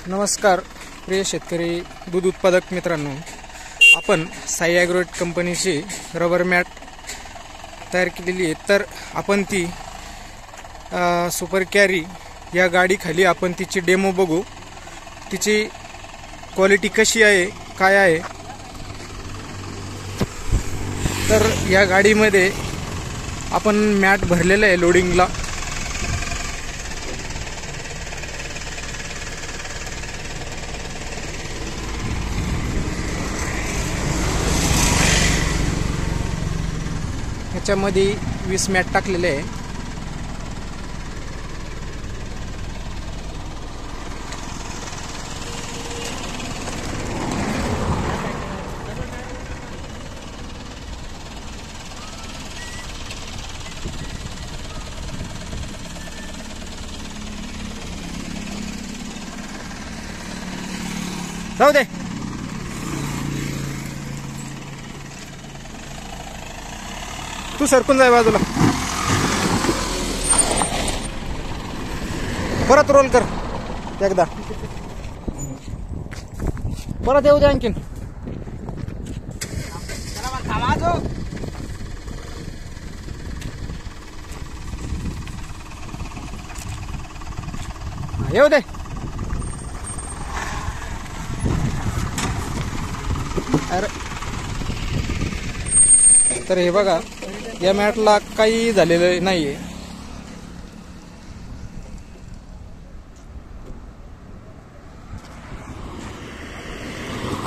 नमस्कार प्रिय शेतकरी दूध उत्पादक मित्रांनो, आपण साई ॲग्रोवेट कंपनीची रबर मॅट तयार केलेली आहे। तर आपण ती सुपर कॅरी या गाडीखाली आपण तिची डेमो बघू, तिची क्वालिटी कशी आहे काय आहे। तर या गाडीमध्ये आपण मॅट भरलेलं आहे लोडिंगला। ह्याच्यामध्ये 20 मॅट टाकलेले आहे। जाऊ दे, तू सरकून जाय बाजूला, परत रोल कर एकदा, परत येऊ दे आणखीन। येऊ दे। अरे तर हे बघा, या मॅटला काही झालेलं नाहीये।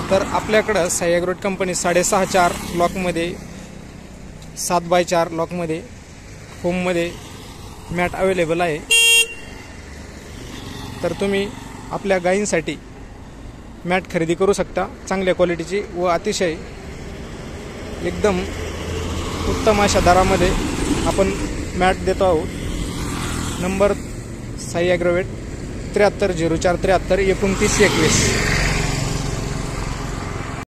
तर आपल्याकडं साई ॲग्रोवेट कंपनी 6.5-4 लॉकमध्ये 7x4 लॉकमध्ये होममध्ये मॅट अवेलेबल आहे। तर तुम्ही आपल्या गायींसाठी मॅट खरेदी करू शकता चांगल्या क्वालिटीची व अतिशय एकदम उत्तम अशा दरामध्ये आपण मॅट देतो आहोत। Number Sai Agrovet 730473 2921।